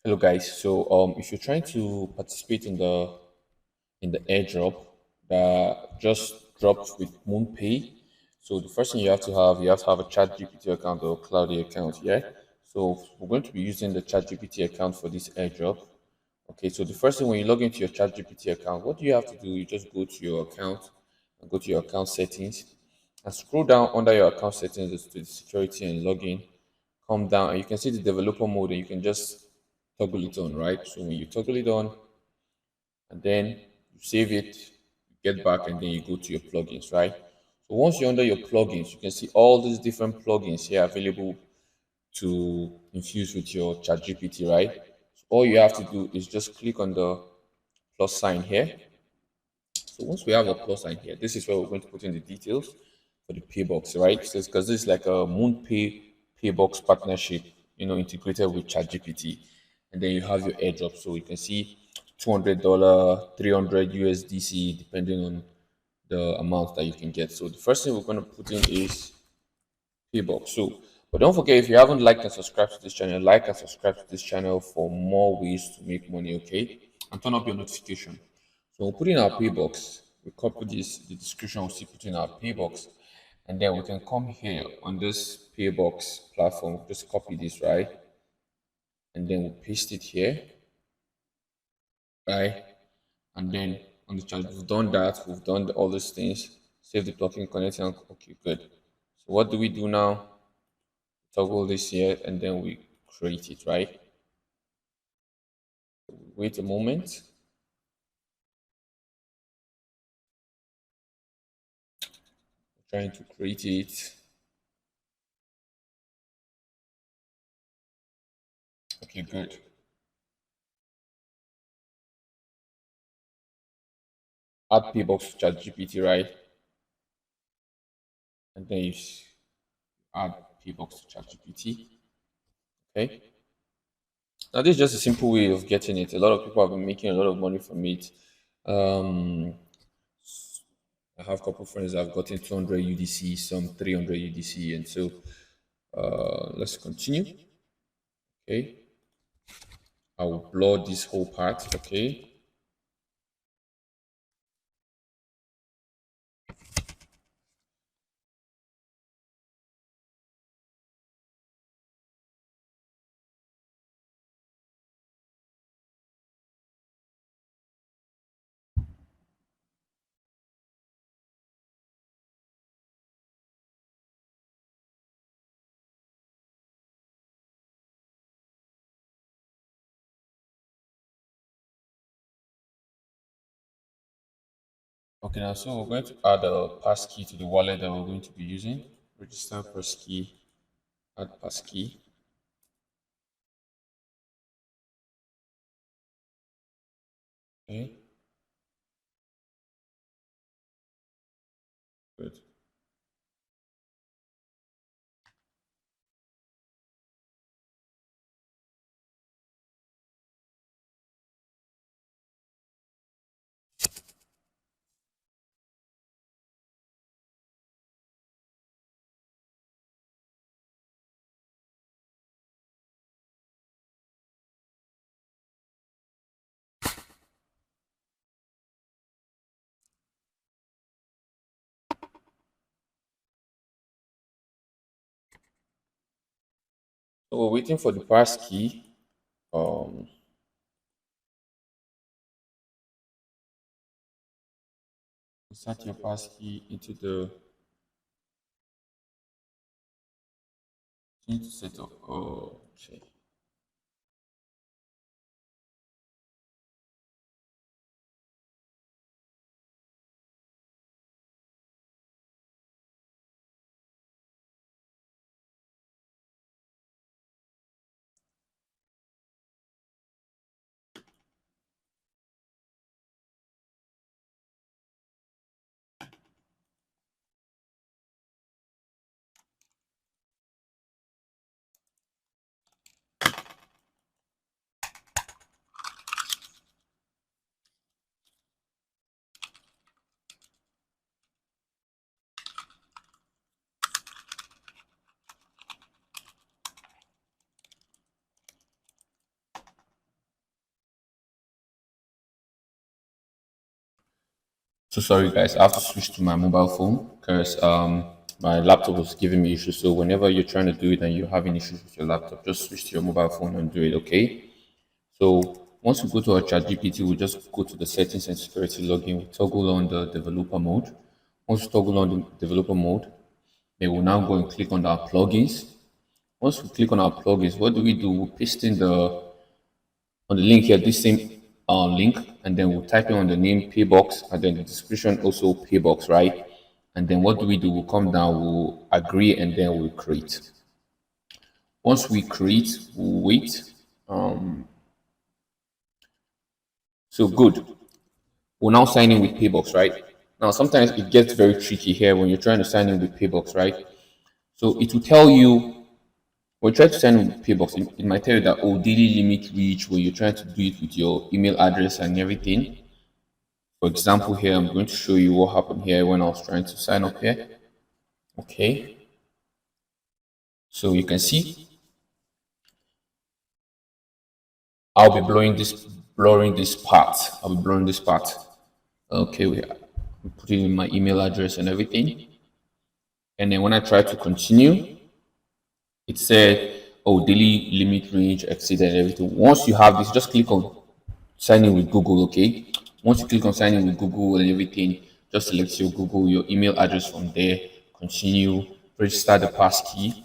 Hello guys. So if you're trying to participate in the airdrop that just dropped with Moonpay, so the first thing you have to have a ChatGPT account or Cloudy account, yeah. So we're going to be using the ChatGPT account for this airdrop. Okay, so the first thing when you log into your ChatGPT account, what do you have to do? You just go to your account and go to your account settings and scroll down under your account settings to the security and login. Come down and you can see the developer mode and you can just toggle it on, right? So when you toggle it on and then you save it, you get back and then you go to your plugins, right? So once you're under your plugins, you can see all these different plugins here available to infuse with your ChatGPT, right? So all you have to do is just click on the plus sign here. So once we have a plus sign here, this is where we're going to put in the details for the Paybox, right? So because this is like a Moonpay Paybox partnership, integrated with ChatGPT, and then you have your airdrop. So you can see $200, 300 USDC, depending on the amount that you can get. So the first thing we're going to put in is Paybox. So, but don't forget, if you haven't liked and subscribed to this channel, like and subscribe to this channel for more ways to make money, okay? And turn up your notification. So we'll put in our Paybox. We copy this, the description we'll see put in our Paybox. And then we can come here on this Paybox platform, just copy this, right? And then we'll paste it here, right? And then on the chat, we've done that, we've done all these things, save the plugin, connect, and okay, good. So what do we do now? Toggle this here and then we create it, right? Wait a moment. Trying to create it. Okay, good. Add Paybox to ChatGPT, right? And then you add Paybox to ChatGPT. Okay. Now this is just a simple way of getting it. A lot of people have been making a lot of money from it. Um, I have a couple of friends that have gotten 200 UDC, some 300 UDC, and so let's continue. Okay, I will blur this whole part. Okay, okay, now so we're going to add a passkey to the wallet that we're going to be using. Register passkey, add passkey. Okay, good. So we're waiting for the passkey. Um, Insert your passkey into the into setup. Oh, okay. So sorry guys, I have to switch to my mobile phone because my laptop was giving me issues. So whenever you're trying to do it and you're having issues with your laptop, just switch to your mobile phone and do it, okay? So once we go to our chat GPT, we just go to the settings and security login. We toggle on the developer mode. Once we toggle on the developer mode, then we'll now go and click on our plugins. Once we click on our plugins, what do? We paste in the on the link here, this same link, and then we'll type in on the name Paybox, and then the description also Paybox, right? And then what do? We'll come down, we'll agree, and then we'll create. Once we create, we'll wait. So good. We'll now sign in with Paybox, right? Now, sometimes it gets very tricky here when you're trying to sign in with Paybox, right? So it will tell you when you try to sign in with Paybox, it might tell you that, oh, daily limit reach, when you're trying to do it with your email address and everything. For example, here, I'm going to show you what happened here when I was trying to sign up here. Okay. So you can see I'll be blurring this part. I'll be blurring this part. Okay, we are putting in my email address and everything. And then when I try to continue, it said, oh, daily limit range exceeded everything. Once you have this, just click on sign in with Google, okay? Once you click on sign in with Google and everything, just select your Google, your email address from there, continue, register the passkey.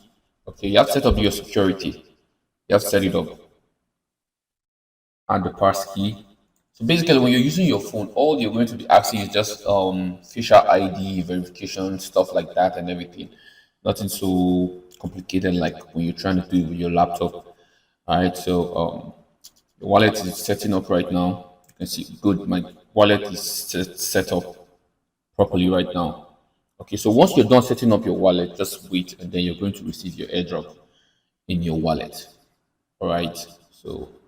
Okay, you have to set up your security. You have to set it up. Add the passkey. So basically, when you're using your phone, all you're going to be asking is just facial ID verification, stuff like that, and everything. Nothing so complicated like when you're trying to do it with your laptop. All right, so the wallet is setting up right now. You can see, good, my wallet is set up properly right now. Okay, so once you're done setting up your wallet, just wait, and then you're going to receive your airdrop in your wallet. All right, so